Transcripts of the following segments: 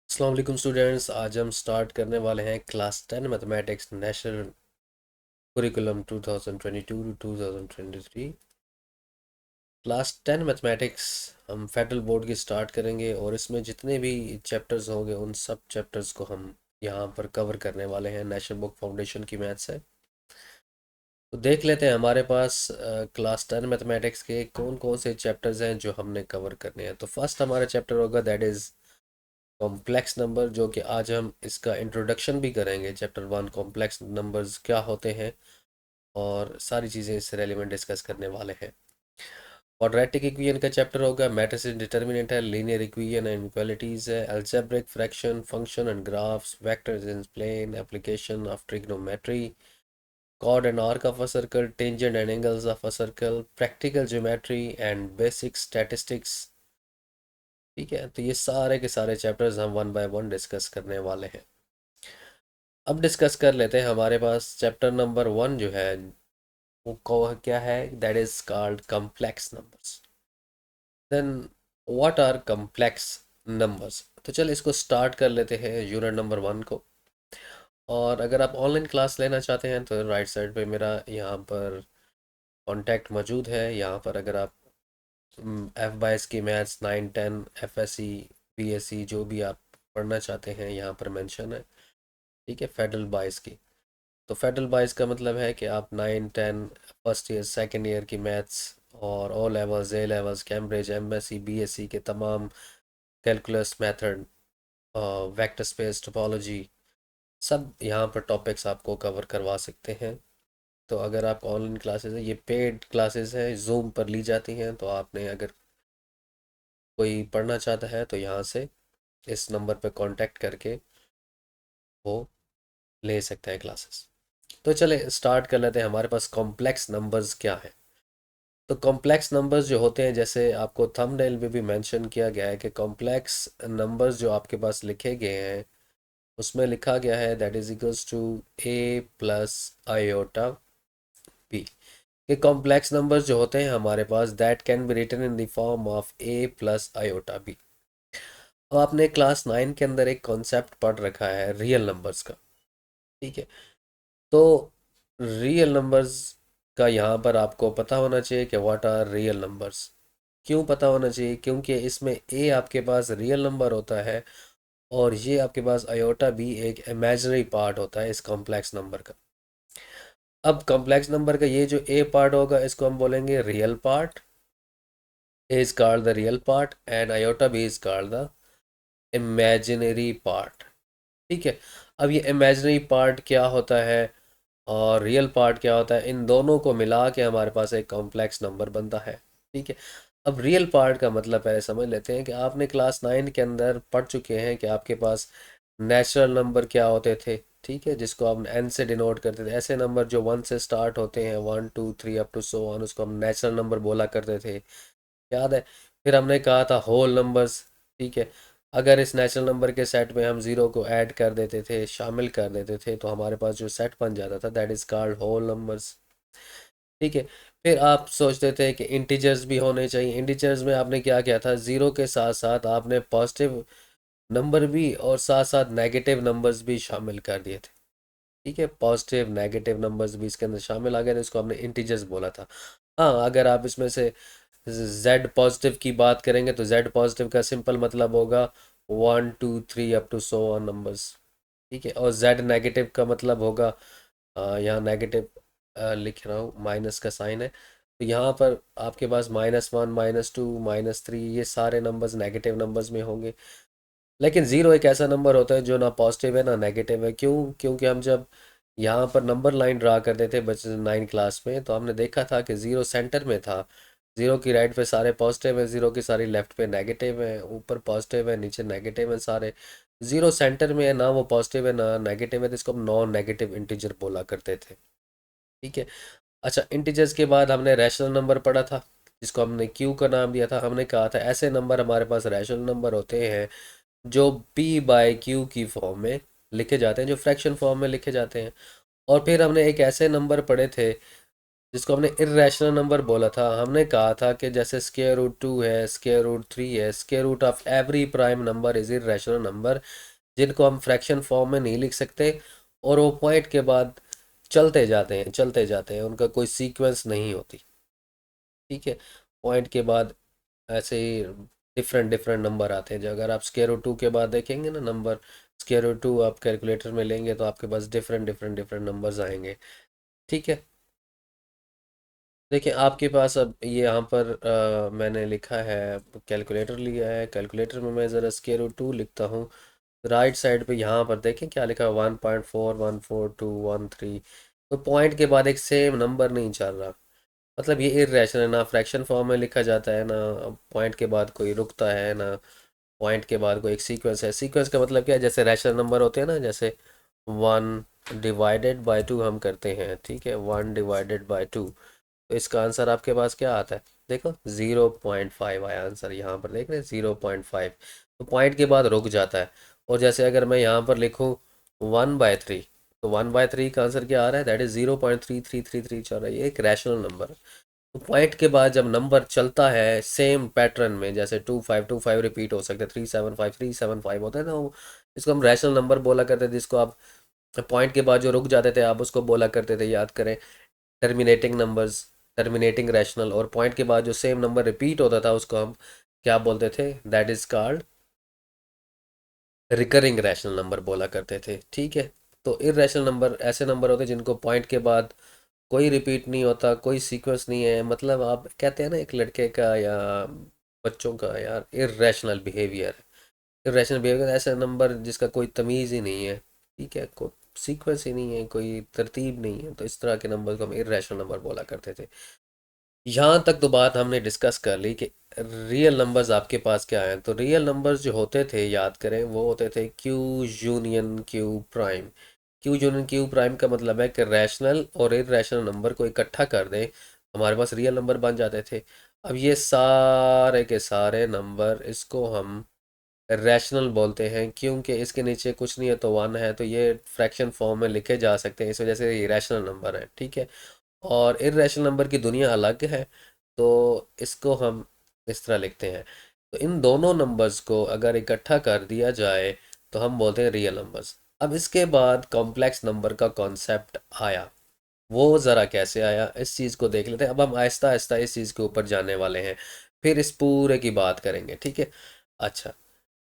अस्सलाम वालेकुम स्टूडेंट्स। आज हम स्टार्ट करने वाले हैं class 10 mathematics national curriculum 2022 to 2023। Class 10 mathematics हम फेडरल बोर्ड की स्टार्ट करेंगे और इसमें जितने भी चैप्टर्स होंगे उन सब चैप्टर्स को हम यहाँ पर कवर करने वाले हैं। नेशनल बुक फाउंडेशन की मैथ्स है, तो देख लेते हैं हमारे पास क्लास 10 मैथमेटिक्स के कौन कौन से चैप्टर्स हैं जो हमने कवर करने हैं। तो फर्स्ट हमारा चैप्टर होगा दैट इज़ कॉम्प्लेक्स नंबर, जो कि आज हम इसका इंट्रोडक्शन भी करेंगे। चैप्टर 1 कॉम्प्लेक्स नंबर्स क्या होते हैं और सारी चीज़ें इससे रेलिवेंट डिस्कस करने वाले हैं। क्वाड्रेटिक इक्वेशन का चैप्टर होगा, मैट्रिसेस डिटर्मिनेंट है, लीनियर इक्वेशन एंड इक्वालिटीज़ है, algebraic fraction, function and graphs, vectors in plane, application of trigonometry, chord and arc of a circle, tangent and angles of a circle, practical geometry and basic statistics। ठीक है, तो ये सारे के सारे chapters हम one by one discuss करने वाले हैं। अब डिस्कस कर लेते हैं। हमारे पास चैप्टर नंबर 1 जो है वो क्या है, that is called complex numbers. Then what are complex numbers. तो चल इसको स्टार्ट कर लेते हैं यूनिट नंबर 1 को। और अगर आप ऑनलाइन क्लास लेना चाहते हैं तो राइट साइड पे मेरा यहाँ पर कॉन्टैक्ट मौजूद है। यहाँ पर अगर आप एफ बाईस की maths 9 10 F S C B S C जो भी आप पढ़ना चाहते हैं यहाँ पर मेंशन है। ठीक है, फेडरल बाईस की। तो फेडरल बाइस का मतलब है कि आप 9 10 फर्स्ट ईयर सेकेंड ईयर की मैथ्स और O levels A levels Cambridge MSc BSc के तमाम calculus method, vector space topology, सब यहाँ पर टॉपिक्स आपको कवर करवा सकते हैं। तो अगर आप ऑनलाइन क्लासेस हैं, ये पेड क्लासेस हैं, जूम पर ली जाती हैं, तो आपने अगर कोई पढ़ना चाहता है तो यहाँ से इस नंबर पर कांटेक्ट करके वो ले सकते हैं क्लासेस। तो चले स्टार्ट कर लेते हैं। हमारे पास कॉम्प्लेक्स नंबर्स क्या है। तो कॉम्प्लेक्स नंबर्स जो होते हैं, जैसे आपको थंबनेल में भी मेंशन किया गया है कि कॉम्प्लेक्स नंबर्स जो आपके पास लिखे गए हैं उसमें लिखा गया है that is equals to a plus iota b. ये कॉम्प्लेक्स नंबर्स जो होते हैं हमारे पास that can be written in the form of a plus iota b. अब आपने क्लास 9 के अंदर एक कॉन्सेप्ट पढ़ रखा है रियल नंबर्स का। ठीक है, तो रियल नंबर्स का यहाँ पर आपको पता होना चाहिए कि व्हाट आर रियल नंबर्स। क्यों पता होना चाहिए? क्योंकि इसमें ए आपके पास रियल नंबर होता है और ये आपके पास आयोटा भी एक इमेजिनरी पार्ट होता है इस कॉम्प्लेक्स नंबर का। अब कॉम्प्लेक्स नंबर का ये जो ए पार्ट होगा इसको हम बोलेंगे real part. A is called the real part and iota भी is called the imaginary part. ठीक है, अब ये इमेजिनरी पार्ट क्या होता है और रियल पार्ट क्या होता है, इन दोनों को मिला के हमारे पास एक कॉम्प्लेक्स नंबर बनता है। ठीक है, अब रियल पार्ट का मतलब पहले समझ लेते हैं कि आपने क्लास 9 के अंदर पढ़ चुके हैं कि आपके पास नेचुरल नंबर क्या होते थे। ठीक है, जिसको आप एन से डिनोट करते थे। ऐसे नंबर जो 1 से स्टार्ट होते हैं, 1 2 3 अप टू सो वन, उसको हम नेचुरल नंबर बोला करते थे, याद है। फिर हमने कहा था होल नंबर्स। ठीक है, अगर इस नेचुरल नंबर के सेट में हम ज़ीरो को ऐड कर देते थे, शामिल कर देते थे, तो हमारे पास जो सेट बन जाता था that is called whole numbers. ठीक है, फिर आप सोचते थे कि इंटीजर्स भी होने चाहिए। इंटीजर्स में आपने क्या किया था, ज़ीरो के साथ साथ आपने पॉजिटिव नंबर भी और साथ साथ नेगेटिव नंबर्स भी शामिल कर दिए थे। ठीक है, पॉजिटिव नेगेटिव नंबर्स भी इसके अंदर शामिल आ गए थे, इसको हमने इंटीजर्स बोला था। हाँ, अगर आप इसमें से जेड पॉजिटिव की बात करेंगे तो जेड पॉजिटिव का सिंपल मतलब होगा 1 2 3 up to so on numbers. ठीक है, और जेड नेगेटिव का मतलब होगा, यहाँ नेगेटिव लिख रहा हूँ, माइनस का साइन है, तो यहाँ पर आपके पास -1 -2 -3 ये सारे नंबर्स नेगेटिव नंबर्स में होंगे। लेकिन ज़ीरो एक ऐसा नंबर होता है जो ना पॉजिटिव है ना नेगेटिव है। क्यों? क्योंकि हम जब यहाँ पर नंबर लाइन ड्रा करते थे बच्चे 9 क्लास में, तो हमने देखा था कि ज़ीरो सेंटर में था। ज़ीरो की राइट पे सारे पॉजिटिव है, ज़ीरो की सारी लेफ्ट पे नेगेटिव है, ऊपर पॉजिटिव है नीचे नेगेटिव है सारे। ज़ीरो सेंटर में है, ना वो पॉजिटिव है ना नेगेटिव है, तो इसको हम नॉन नेगेटिव इंटीजर बोला करते थे। ठीक है, अच्छा, इंटीजर्स के बाद हमने रैशनल नंबर पढ़ा था जिसको हमने क्यू का नाम दिया था। हमने कहा था ऐसे नंबर हमारे पास रैशनल नंबर होते हैं जो पी बाय क्यू की फॉर्म में लिखे जाते हैं, जो फ्रैक्शन फॉर्म में लिखे जाते हैं। और फिर हमने एक ऐसे नंबर पढ़े थे जिसको हमने इर्रेशनल नंबर बोला था। हमने कहा था कि जैसे स्क्वायर रूट 2 है, स्क्वायर रूट 3 है, square root of every prime number is irrational number, जिनको हम फ्रैक्शन फॉर्म में नहीं लिख सकते, और वो पॉइंट के बाद चलते जाते हैं, चलते जाते हैं, उनका कोई सीक्वेंस नहीं होती। ठीक है, पॉइंट के बाद ऐसे ही डिफरेंट डिफरेंट नंबर आते हैं। जो अगर आप स्क्वायर रूट 2 के बाद देखेंगे ना नंबर, स्क्वायर रूट 2 आप कैलकुलेटर में लेंगे तो आपके पास डिफरेंट डिफरेंट डिफरेंट नंबर्स आएंगे। ठीक है, देखिए आपके पास अब ये यहाँ पर मैंने लिखा है, कैलकुलेटर लिया है। कैलकुलेटर में मैं ज़रा स्क्वायर रूट 2 लिखता हूँ। राइट साइड पे यहाँ पर देखें क्या लिखा है, 1.414213। तो पॉइंट के बाद एक सेम नंबर नहीं चल रहा, मतलब ये इर्रेशनल है। ना फ्रैक्शन फॉर्म में लिखा जाता है, ना पॉइंट के बाद कोई रुकता है, ना पॉइंट के बाद कोई एक सीक्वेंस है। सीक्वेंस का मतलब क्या है, जैसे रैशनल नंबर होते हैं ना, जैसे 1/2 हम करते हैं। ठीक है, 1/2, तो इसका आंसर आपके पास क्या आता है, देखो 0.5 आया आंसर। यहाँ पर देख रहे हैं 0.5, तो पॉइंट के बाद रुक जाता है। और जैसे अगर मैं यहाँ पर लिखूँ 1/3, तो 1/3 का आंसर क्या आ रहा है, दैट इज़ 0.3333 चल रहा है। ये एक रैशनल नंबर है। तो पॉइंट के बाद जब नंबर चलता है सेम पैटर्न में, जैसे 2525 रिपीट हो सकते हैं, 375 होता है ना, वो इसको हम रैशनल नंबर बोला करते थे। जिसको आप पॉइंट के बाद जो रुक जाते थे आप उसको बोला करते थे, याद करें, टर्मिनेटिंग नंबर्स, टर्मिनेटिंग रैशनल। और पॉइंट के बाद जो सेम नंबर रिपीट होता था उसको हम क्या बोलते थे, that is called recurring rational number बोला करते थे। ठीक है, तो इर्रेशनल नंबर ऐसे नंबर होते हैं जिनको पॉइंट के बाद कोई रिपीट नहीं होता, कोई सीक्वेंस नहीं है। मतलब आप कहते हैं ना एक लड़के का या बच्चों का यार इर्रेशनल बिहेवियर, इरेशनल बिहेवियर ऐसा नंबर जिसका कोई तमीज़ ही नहीं है। ठीक है, कोई सीक्वेंस ही नहीं है, कोई तरतीब नहीं है, तो इस तरह के नंबर को हम इरेशनल नंबर बोला करते थे। यहाँ तक तो बात हमने डिस्कस कर ली कि रियल नंबर्स आपके पास क्या हैं। तो रियल नंबर्स जो होते थे, याद करें, वो होते थे Q union Q prime. Q union Q prime का मतलब है कि रैशनल और इरेशनल नंबर को इकट्ठा कर दें, हमारे पास रियल नंबर बन जाते थे। अब ये सारे के सारे नंबर, इसको हम रैशनल बोलते हैं क्योंकि इसके नीचे कुछ नहीं है तो वन है, तो ये फ्रैक्शन फॉर्म में लिखे जा सकते हैं, इस वजह से ये रैशनल नंबर है। ठीक है, और इर्रेशनल नंबर की दुनिया अलग है, तो इसको हम इस तरह लिखते हैं। तो इन दोनों नंबर्स को अगर इकट्ठा कर दिया जाए तो हम बोलते हैं रियल नंबर्स। अब इसके बाद कॉम्प्लेक्स नंबर का कॉन्सेप्ट आया। वो ज़रा कैसे आया इस चीज़ को देख लेते हैं। अब हम आहिस्ता आहिस्ता इस चीज़ के ऊपर जाने वाले हैं, फिर इस पूरे की बात करेंगे। ठीक है, अच्छा,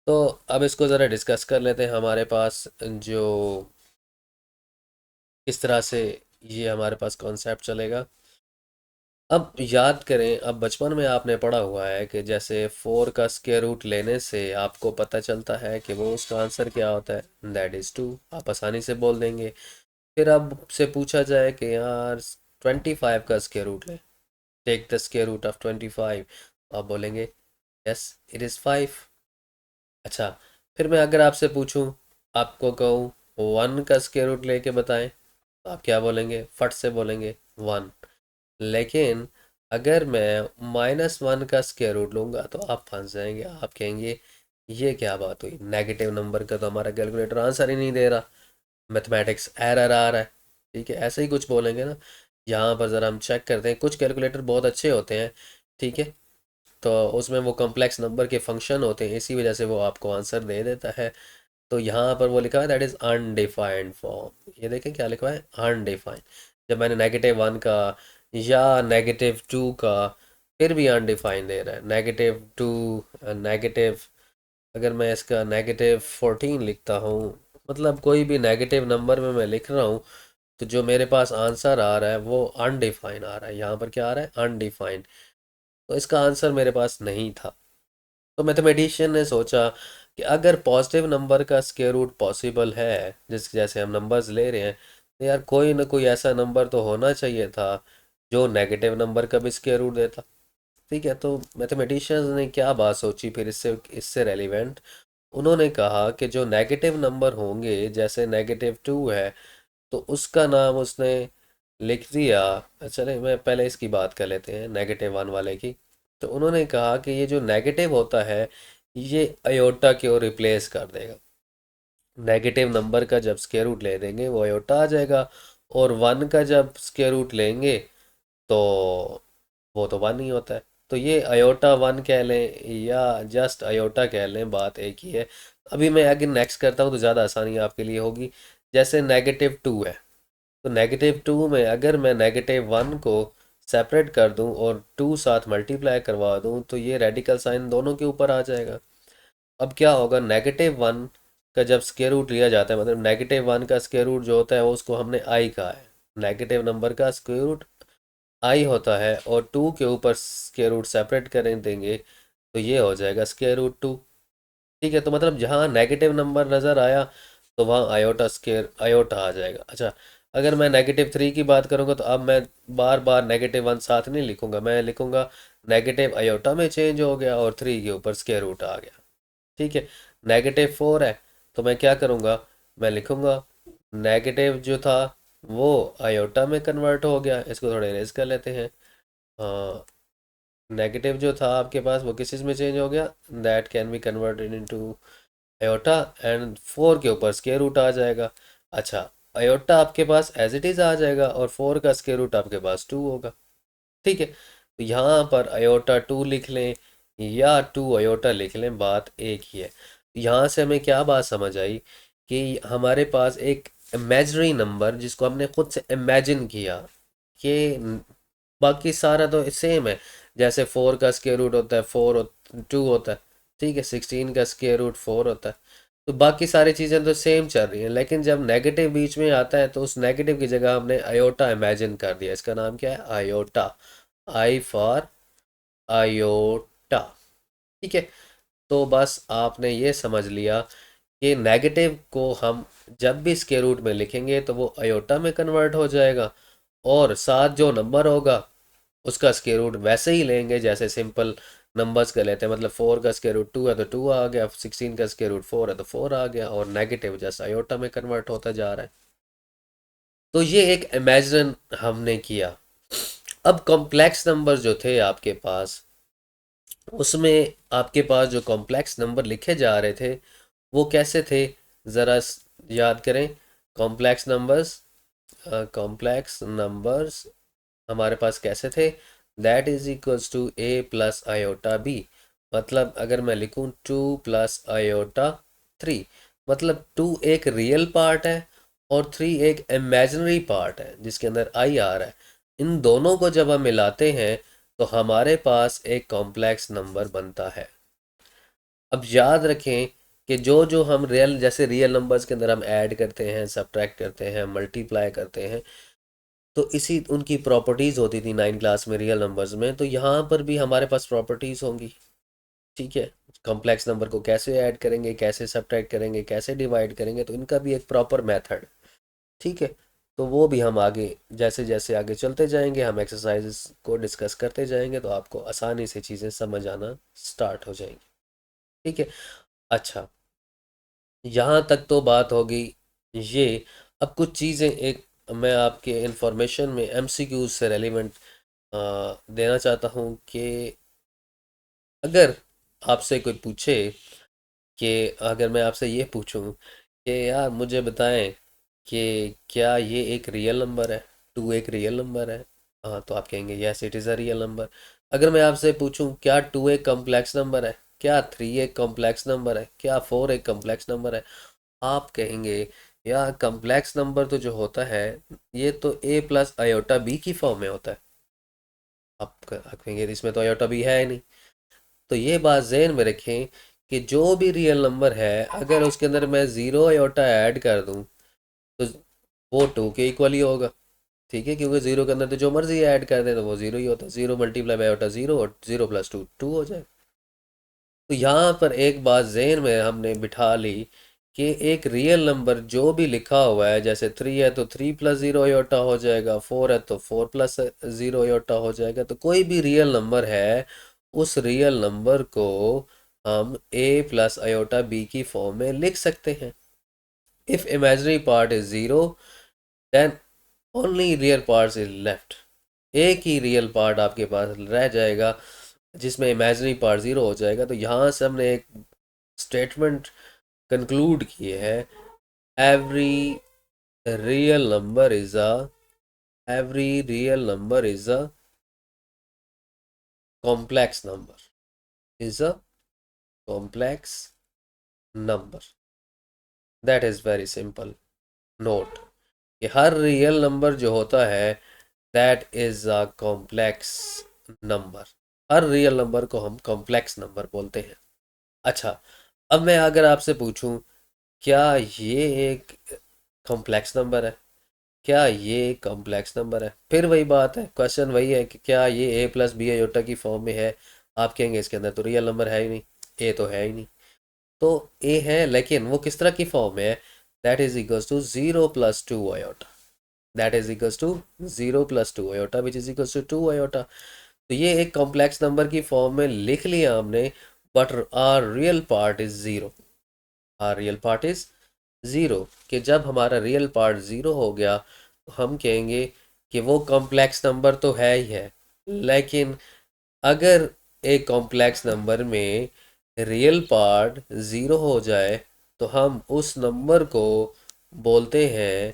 तो अब इसको ज़रा डिस्कस कर लेते हैं। हमारे पास जो किस तरह से ये हमारे पास कॉन्सेप्ट चलेगा। अब याद करें, अब बचपन में आपने पढ़ा हुआ है कि जैसे 4 का स्क्वायर रूट लेने से आपको पता चलता है कि वो उसका आंसर क्या होता है, दैट इज़ 2। आप आसानी से बोल देंगे। फिर अब से पूछा जाए कि यार 25 का स्क्वायर रूट ले, take the square root of 25, आप बोलेंगे यस इट इज़ 5। अच्छा, फिर मैं अगर आपसे पूछूं, आपको कहूँ 1 का स्क्वायर रूट लेके बताएं, तो आप क्या बोलेंगे, फट से बोलेंगे 1। लेकिन अगर मैं -1 का स्क्वायर रूट लूँगा तो आप फंस जाएंगे। आप कहेंगे ये क्या बात हुई, नेगेटिव नंबर का तो हमारा कैलकुलेटर आंसर ही नहीं दे रहा, मैथमेटिक्स एरर आ रहा है। ठीक है, ऐसे ही कुछ बोलेंगे ना। यहाँ पर ज़रा हम चेक करते हैं, कुछ कैलकुलेटर बहुत अच्छे होते हैं। ठीक है, तो उसमें वो कॉम्प्लेक्स नंबर के फंक्शन होते हैं, इसी वजह से वो आपको आंसर दे देता है। तो यहाँ पर वो लिखा है दैट इज़ अनडिफाइंड फॉर्म। ये देखें क्या लिखा है, अनडिफाइंड। जब मैंने -1 का या -2 का, फिर भी अनडिफाइंड दे रहा है। -2, नेगेटिव, अगर मैं इसका -14 लिखता हूँ, मतलब कोई भी नेगेटिव नंबर में मैं लिख रहा हूँ, तो जो मेरे पास आंसर आ रहा है वो अनडिफाइंड आ रहा है। यहाँ पर क्या आ रहा है, अनडिफाइंड। तो इसका आंसर मेरे पास नहीं था। तो मैथमेटिशियन ने सोचा कि अगर पॉजिटिव नंबर का स्क्वायर रूट पॉसिबल है, जिस जैसे हम नंबर्स ले रहे हैं, तो यार कोई ना कोई ऐसा नंबर तो होना चाहिए था जो नेगेटिव नंबर का भी स्क्वायर रूट देता। ठीक है, तो मैथमेटिशियंस ने क्या बात सोची फिर इससे इससे रेलिवेंट, उन्होंने कहा कि जो नेगेटिव नंबर होंगे, जैसे -2 है, तो उसका नाम उसने लिख दिया। चले मैं पहले इसकी बात कर लेते हैं, -1 वाले की। तो उन्होंने कहा कि ये जो नेगेटिव होता है ये अयोटा की ओर रिप्लेस कर देगा। नेगेटिव नंबर का जब स्क्वायर रूट ले देंगे वो अयोटा आ जाएगा, और 1 का जब स्क्वायर रूट लेंगे तो वो तो वन ही होता है। तो ये आयोटा वन कह लें या जस्ट आयोटा कह लें, बात एक ही है। अभी मैं आगे नेक्स्ट करता हूँ तो ज़्यादा आसानी आपके लिए होगी। जैसे -2 है, तो -2 में अगर मैं -1 को सेपरेट कर दूं और 2 साथ मल्टीप्लाई करवा दूं तो ये रेडिकल साइन दोनों के ऊपर आ जाएगा। अब क्या होगा, -1 का जब स्क्वायर रूट लिया जाता है, मतलब -1 का स्क्वायर रूट जो होता है वो उसको हमने आई कहा है। नेगेटिव नंबर का स्क्वायर रूट आई होता है, और 2 के ऊपर स्क्वायर रूट सेपरेट करें देंगे तो ये हो जाएगा √2। ठीक है, तो मतलब जहाँ नेगेटिव नंबर नज़र आया तो वहाँ आयोटा स्क्वायर आयोटा आ जाएगा। अच्छा, अगर मैं -3 की बात करूँगा तो अब मैं बार बार -1 साथ नहीं लिखूंगा, मैं लिखूंगा नेगेटिव आयोटा में चेंज हो गया और 3 के ऊपर स्क्वायर रूट आ गया। ठीक है, -4 है तो मैं क्या करूँगा, मैं लिखूँगा नेगेटिव जो था वो आयोटा में कन्वर्ट हो गया। इसको थोड़ा इरेज कर लेते हैं। नेगेटिव जो था आपके पास वो किस चीज़ में चेंज हो गया, that can be converted into iota, and 4 के ऊपर स्क्वायर रूट आ जाएगा। अच्छा, आयोटा आपके पास एज इट इज़ आ जाएगा और 4 का स्क्वायर रूट आपके पास 2 होगा। ठीक है, तो यहाँ पर आयोटा 2 लिख लें या 2 आयोटा लिख लें, बात एक ही है। यहाँ से हमें क्या बात समझ आई कि हमारे पास एक इमेजिनरी नंबर जिसको हमने खुद से इमेजिन किया कि बाकी सारा तो सेम है। जैसे 4 का स्क्वायर रूट होता है 2 होता है। ठीक है, 16 का स्क्वायर रूट 4 होता है। तो बाकी सारी चीज़ें तो सेम चल रही हैं, लेकिन जब नेगेटिव बीच में आता है तो उस नेगेटिव की जगह हमने आयोटा इमेजिन कर दिया। इसका नाम क्या है, आयोटा। I for iota. ठीक है, तो बस आपने ये समझ लिया कि नेगेटिव को हम जब भी स्क्वायर रूट में लिखेंगे तो वो आयोटा में कन्वर्ट हो जाएगा, और साथ जो नंबर होगा उसका स्क्वायर रूट वैसे ही लेंगे जैसे सिंपल नंबर्स का लेते हैं। मतलब 4 का स्क्वायर रूट 2 है तो 2 आ गया, 16 का स्क्वायर रूट 4 है तो 4 आ गया, और नेगेटिव जैसे आयोटा में कन्वर्ट होता जा रहा है। तो ये एक इमेजिन हमने किया। अब कॉम्प्लेक्स नंबर जो थे आपके पास, उसमें आपके पास जो कॉम्प्लेक्स नंबर लिखे जा रहे थे वो कैसे थे, ज़रा याद करें। कॉम्प्लेक्स नंबर्स, कॉम्प्लेक्स नंबर्स हमारे पास कैसे थे, that is equals to a plus iota b। मतलब अगर मैं लिखूं 2 प्लस आयोटा 3, मतलब 2 एक रियल पार्ट है और 3 एक इमेजिनरी पार्ट है जिसके अंदर आई आ रहा है। इन दोनों को जब हम मिलाते हैं तो हमारे पास एक कॉम्प्लेक्स नंबर बनता है। अब याद रखें कि जो जो हम रियल, जैसे रियल नंबर्स के अंदर हम ऐड करते हैं, सब्ट्रैक्ट करते हैं, मल्टीप्लाई करते हैं, तो इसी उनकी प्रॉपर्टीज़ होती थी 9 क्लास में रियल नंबर्स में, तो यहाँ पर भी हमारे पास प्रॉपर्टीज़ होंगी। ठीक है, कॉम्प्लेक्स नंबर को कैसे ऐड करेंगे, कैसे सब्ट्रैक्ट करेंगे, कैसे डिवाइड करेंगे, तो इनका भी एक प्रॉपर मेथड। ठीक है, तो वो भी हम आगे जैसे जैसे आगे चलते जाएंगे, हम एक्सरसाइजेस को डिस्कस करते जाएंगे तो आपको आसानी से चीज़ें समझ आना स्टार्ट हो जाएंगी। ठीक है, अच्छा, यहाँ तक तो बात होगी ये। अब कुछ चीज़ें एक मैं आपके इंफॉर्मेशन में एमसीक्यूज से रेलिवेंट देना चाहता हूँ कि अगर आपसे कोई पूछे कि अगर मैं आपसे ये पूछूं कि यार मुझे बताएं कि क्या ये एक रियल नंबर है, 2 एक रियल नंबर है, हाँ तो आप कहेंगे yes it is a real number. अगर मैं आपसे पूछूं क्या 2 एक कॉम्प्लेक्स नंबर है, क्या 3 एक कॉम्प्लेक्स नंबर है, क्या 4 एक कॉम्प्लेक्स नंबर है, आप कहेंगे यार कॉम्प्लेक्स नंबर तो जो होता है ये तो a प्लस आयोटा बी की फॉर्म में होता है। आप कहेंगे इसमें तो आयोटा बी है ही नहीं। तो ये बात जहन में रखें कि जो भी रियल नंबर है अगर उसके अंदर मैं ज़ीरो आयोटा ऐड कर दूं तो वो 2 के इक्वल ही होगा। ठीक है, क्योंकि ज़ीरो के अंदर तो जो मर्जी ऐड कर दें तो वो ज़ीरो ही होता है। 0 मल्टीप्लाई बाई आयोटा 0, और 0 प्लस 2 2 हो जाए। तो यहाँ पर एक बात जहन में हमने बिठा ली कि एक रियल नंबर जो भी लिखा हुआ है, जैसे 3 है तो 3 प्लस 0 आयोटा हो जाएगा, 4 है तो 4 प्लस 0 आयोटा हो जाएगा। तो कोई भी रियल नंबर है उस रियल नंबर को हम a प्लस आयोटा b की फॉर्म में लिख सकते हैं। If imaginary part is 0 then only real part is left. एक ही रियल पार्ट आपके पास रह जाएगा जिसमें इमेजिनरी पार्ट 0 हो जाएगा। तो यहाँ से हमने एक स्टेटमेंट कंक्लूड किए है, every real number is a every real number is a complex number is a complex number. That is very simple. Note कि हर रियल नंबर जो होता है that is a complex number. Her real number को हम complex number बोलते हैं। अच्छा, अब मैं अगर आपसे पूछूं क्या ये एक कॉम्प्लेक्स नंबर है, क्या ये कॉम्प्लेक्स नंबर है, फिर वही बात है, क्वेश्चन वही है कि क्या ये ए प्लस बी आयोटा की फॉर्म में है। आप कहेंगे इसके अंदर तो रियल नंबर है ही नहीं, ए तो है ही नहीं। तो ए है लेकिन वो किस तरह की फॉर्म में है, that is equals to zero plus two iota. That is equals to zero plus two iota which is equals to two iota. तो ये एक कॉम्प्लेक्स नंबर की फॉर्म में लिख लिया हमने, but our real part is zero. Our real part is zero. कि जब हमारा रियल पार्ट ज़ीरो हो गया तो हम कहेंगे कि वो कॉम्प्लेक्स नंबर तो है ही है। लेकिन अगर एक कॉम्प्लेक्स नंबर में रियल पार्ट ज़ीरो हो जाए तो हम उस नंबर को बोलते हैं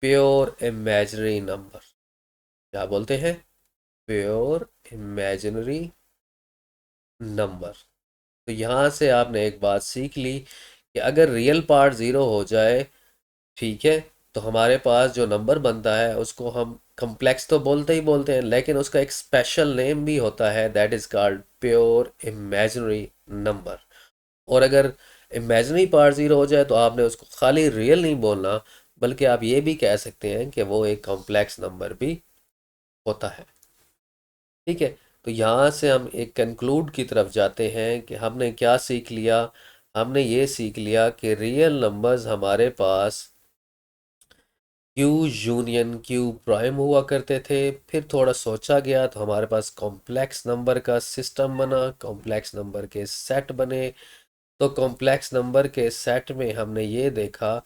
प्योर इमेजिनरी नंबर। क्या बोलते हैं? Pure imaginary number. तो यहाँ से आपने एक बात सीख ली कि अगर रियल पार्ट ज़ीरो हो जाए, ठीक है, तो हमारे पास जो नंबर बनता है उसको हम कम्प्लेक्स तो बोलते ही बोलते हैं, लेकिन उसका एक स्पेशल नेम भी होता है that is called pure imaginary number. और अगर इमेजिनरी पार्ट ज़ीरो हो जाए तो आपने उसको खाली रियल नहीं बोलना, बल्कि आप ये भी कह सकते हैं कि वो एक कॉम्प्लेक्स नंबर भी होता है। ठीक है, तो यहाँ से हम एक कंक्लूड की तरफ जाते हैं कि हमने क्या सीख लिया। हमने ये सीख लिया कि रियल नंबर्स हमारे पास क्यू यूनियन क्यू प्राइम हुआ करते थे। फिर थोड़ा सोचा गया तो हमारे पास कॉम्प्लेक्स नंबर का सिस्टम बना, कॉम्प्लेक्स नंबर के सेट बने। तो कॉम्प्लेक्स नंबर के सेट में हमने ये देखा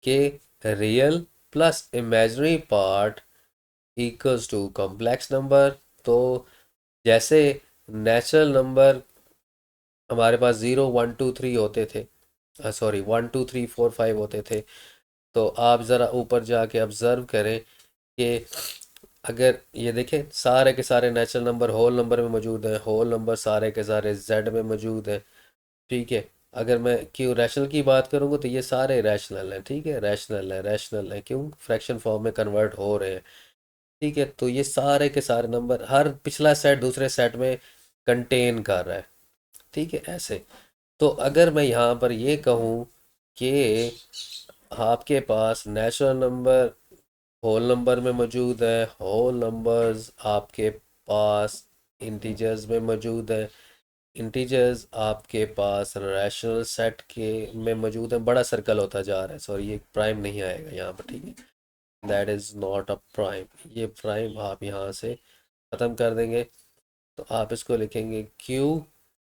कि real plus imaginary part equals to complex number. तो जैसे नेचुरल नंबर हमारे पास 0 1 2 3 होते थे, सॉरी 1 2 3 4 5 होते थे। तो आप ज़रा ऊपर जाके ऑब्ज़र्व करें कि अगर ये देखें सारे के सारे नेचुरल नंबर होल नंबर में मौजूद हैं, होल नंबर सारे के सारे जेड में मौजूद हैं। ठीक है, अगर मैं क्यों रैशनल की बात करूँगा तो ये सारे रैशनल हैं। ठीक है, रैशनल है, रैशनल है, क्यों फ्रैक्शन फॉर्म में कन्वर्ट हो रहे हैं। ठीक है, तो ये सारे के सारे नंबर हर पिछला सेट दूसरे सेट में कंटेन कर रहा है। ठीक है, ऐसे। तो अगर मैं यहाँ पर ये कहूँ कि आपके पास नेचुरल नंबर होल नंबर में मौजूद है, होल नंबर्स आपके पास इंटीजर्स में मौजूद है, इंटीजर्स आपके पास रैशनल सेट के में मौजूद है। बड़ा सर्कल होता जा रहा है, सॉरी ये प्राइम नहीं आएगा यहाँ पर। ठीक है, that is not a prime. ये प्राइम आप यहाँ से ख़त्म कर देंगे तो आप इसको लिखेंगे क्यू।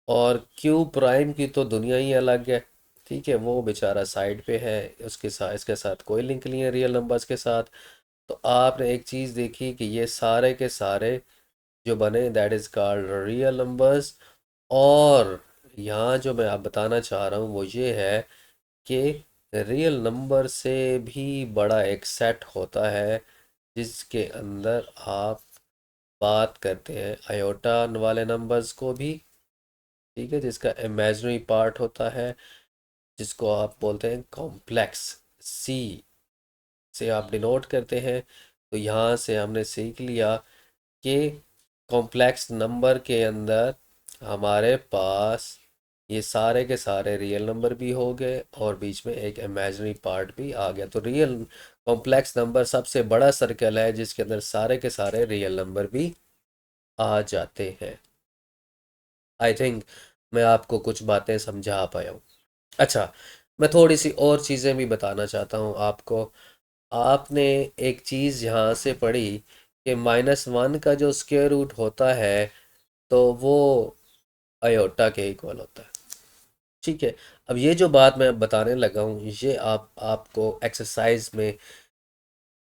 और क्यू प्राइम की तो दुनिया ही अलग है। ठीक है, वो बेचारा साइड पे है, उसके साथ इसके साथ कोई लिंक नहीं है रियल नंबर्स के साथ। तो आपने एक चीज़ देखी कि ये सारे के सारे जो बने that is called real numbers. और यहाँ जो मैं आप बताना चाह रहा हूँ वो ये है कि रियल नंबर से भी बड़ा एक सेट होता है जिसके अंदर आप बात करते हैं आयोटा वाले नंबर्स को भी। ठीक है, जिसका इमेजिनरी पार्ट होता है जिसको आप बोलते हैं कॉम्प्लेक्स, सी से आप डिनोट करते हैं। तो यहाँ से हमने सीख लिया कि कॉम्प्लेक्स नंबर के अंदर हमारे पास ये सारे के सारे रियल नंबर भी हो गए और बीच में एक इमेजिनरी पार्ट भी आ गया। तो रियल कॉम्प्लेक्स नंबर सबसे बड़ा सर्कल है जिसके अंदर सारे के सारे रियल नंबर भी आ जाते हैं। आई थिंक मैं आपको कुछ बातें समझा पाया हूँ। अच्छा, मैं थोड़ी सी और चीज़ें भी बताना चाहता हूँ आपको। आपने एक चीज़ यहाँ से पढ़ी कि -1 का जो स्क्वायर रूट होता है तो वो अयोटा के इक्वल होता है। ठीक है, अब ये जो बात मैं बताने लगा हूँ ये आपको एक्सरसाइज में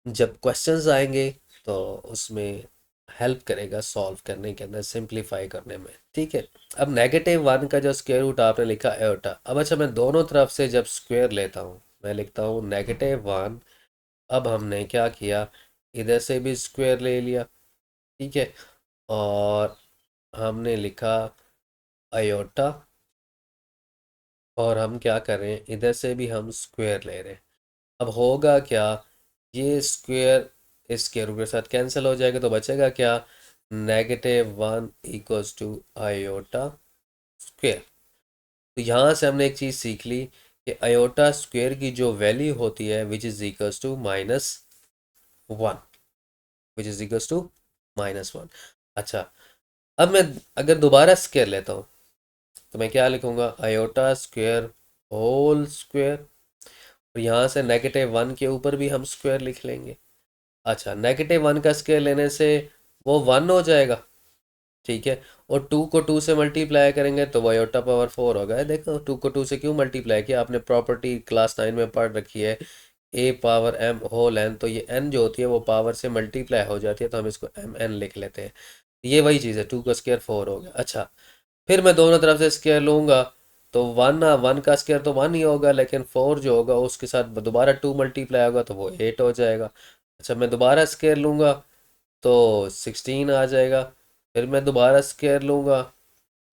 जब क्वेश्चंस आएंगे तो उसमें हेल्प करेगा सॉल्व करने के अंदर, सिंप्लीफाई करने में। ठीक है, अब -1 का जो स्क्वायर रूट आपने लिखा एटा। अब अच्छा, मैं दोनों तरफ से जब स्क्वायर लेता हूँ मैं लिखता हूँ -1। अब हमने क्या किया, इधर से भी स्क्वायर ले लिया। ठीक है, और हमने लिखा आयोटा, और हम क्या कर रहे हैं, इधर से भी हम स्क्वायर ले रहे हैं। अब होगा क्या, ये स्क्वायर इस स्क्वायर के साथ कैंसिल हो जाएगा, तो बचेगा क्या, -1 इक्वल्स टू आयोटा स्क्वायर। तो यहाँ से हमने एक चीज़ सीख ली कि आयोटा स्क्वायर की जो वैल्यू होती है which is equals to -1, which is equals to -1। अच्छा, अब मैं अगर दोबारा स्क्वायर लेता हूँ तो मैं क्या लिखूँगा, आयोटा स्क्वायर होल स्क्वायर, और यहाँ से -1 के ऊपर भी हम स्क्वायर लिख लेंगे। अच्छा, -1 का स्क्वायर लेने से वो 1 हो जाएगा, ठीक है। और 2 को 2 से मल्टीप्लाई करेंगे तो वो आयोटा पावर 4 होगा। देखो 2 को 2 से क्यों मल्टीप्लाई किया, आपने प्रॉपर्टी क्लास 9 में पढ़ रखी है, ए पावर एम होल एन, तो ये एन जो होती है वो पावर से मल्टीप्लाई हो जाती है, तो हम इसको एम एन लिख लेते हैं। ये वही चीज़ है, 2 का स्क्वायर 4 हो गया। अच्छा, फिर मैं दोनों तरफ से स्क्वायर लूँगा तो 1 का स्क्वायर तो 1 ही होगा, लेकिन 4 जो होगा उसके साथ दोबारा 2 मल्टीप्लाई होगा तो वो 8 हो जाएगा। अच्छा, मैं दोबारा स्क्वायर लूँगा तो 16 आ जाएगा। फिर मैं दोबारा स्क्वायर लूँगा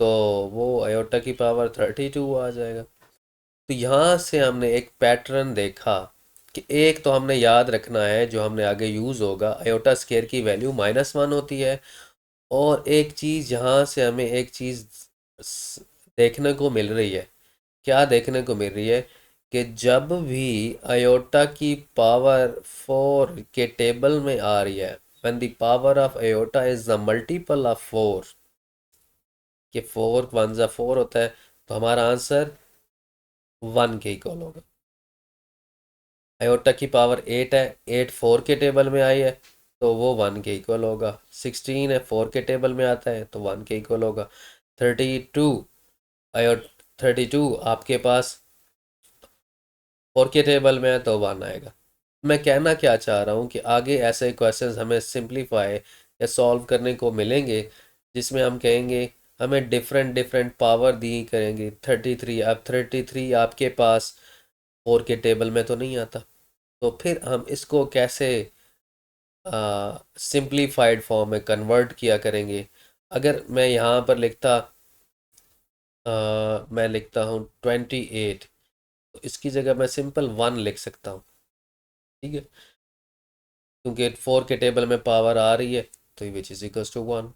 तो वो आयोटा की पावर 32 आ जाएगा। तो यहाँ से हमने एक पैटर्न देखा कि एक तो हमने याद रखना है जो हमने आगे यूज़ होगा, आयोटा स्क्वायर की वैल्यू -1 होती है। और एक चीज़ यहाँ से हमें एक चीज़ देखने को मिल रही है, क्या देखने को मिल रही है, कि जब भी आयोटा की पावर 4 के टेबल में आ रही है, when the power of iota is the multiple of 4, कि 4 1 जा 4 होता है, तो हमारा आंसर 1 के इक्वल होगा। आयोटा की पावर 8 है, 8 4 के टेबल में आई है तो वो 1 के इक्वल होगा। 16 है, 4 के टेबल में आता है तो 1 के इक्वल होगा। 32 आयोट 32 आपके पास 4 के टेबल में है तो 1 आएगा। मैं कहना क्या चाह रहा हूँ कि आगे ऐसे क्वेश्चंस हमें सिंप्लीफाई या सॉल्व करने को मिलेंगे, जिसमें हम कहेंगे हमें डिफरेंट डिफरेंट पावर दी करेंगे। 33, अब 33 आपके पास 4 के टेबल में तो नहीं आता, तो फिर हम इसको कैसे सिंप्लीफाइड फॉर्म में कन्वर्ट किया करेंगे। अगर मैं यहाँ पर लिखता, मैं लिखता हूँ 28, तो इसकी जगह मैं सिंपल 1 लिख सकता हूँ, ठीक है, क्योंकि 4 के टेबल में पावर आ रही है तो विच इज इक्वल्स टू 1,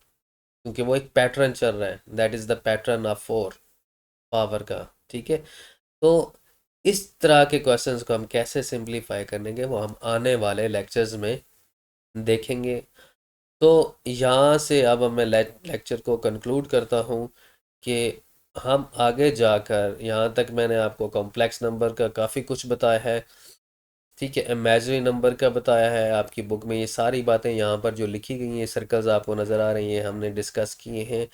क्योंकि वो एक पैटर्न चल रहा है, that is the pattern of 4 power का, ठीक है। तो इस तरह के क्वेश्चंस को हम कैसे सिंप्लीफाई करेंगे वो हम आने वाले लेक्चर्स में देखेंगे। तो यहाँ से अब मैं लेक्चर को कंक्लूड करता हूँ कि हम आगे जाकर, यहाँ तक मैंने आपको कॉम्प्लेक्स नंबर का काफ़ी कुछ बताया है, ठीक है, इमेजिनरी नंबर का बताया है। आपकी बुक में ये सारी बातें यहाँ पर जो लिखी गई हैं, सर्कल्स आपको नज़र आ रही हैं, हमने डिस्कस किए हैं।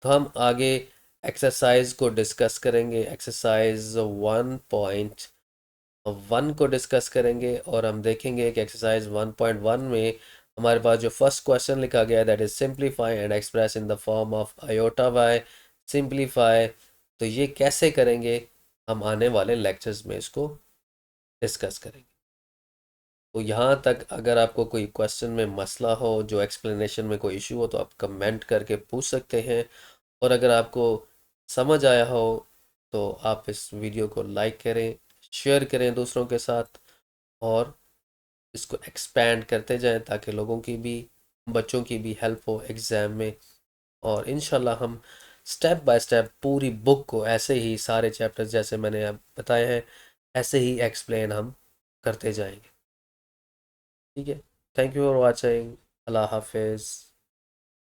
तो हम आगे एक्सरसाइज को डिस्कस करेंगे, एक्सरसाइज 1.1 को डिस्कस करेंगे, और हम देखेंगे कि एक्सरसाइज 1.1 में हमारे पास जो फर्स्ट क्वेश्चन लिखा गया है, that is simplify and express in the form of iota by simplify, तो ये कैसे करेंगे हम आने वाले लेक्चर्स में इसको डिस्कस करेंगे। तो यहाँ तक अगर आपको कोई क्वेश्चन में मसला हो, जो एक्सप्लेनेशन में कोई इशू हो, तो आप कमेंट करके पूछ सकते हैं। और अगर आपको समझ आया हो तो आप इस वीडियो को लाइक करें, शेयर करें दूसरों के साथ, और इसको एक्सपैंड करते जाएं ताकि लोगों की भी, बच्चों की भी हेल्प हो एग्ज़ाम में। और इंशाल्लाह हम स्टेप बाय स्टेप पूरी बुक को ऐसे ही सारे चैप्टर्स जैसे मैंने अब बताए हैं ऐसे ही एक्सप्लेन हम करते जाएंगे, ठीक है। Thank you for watching. अल्लाह हाफिज़।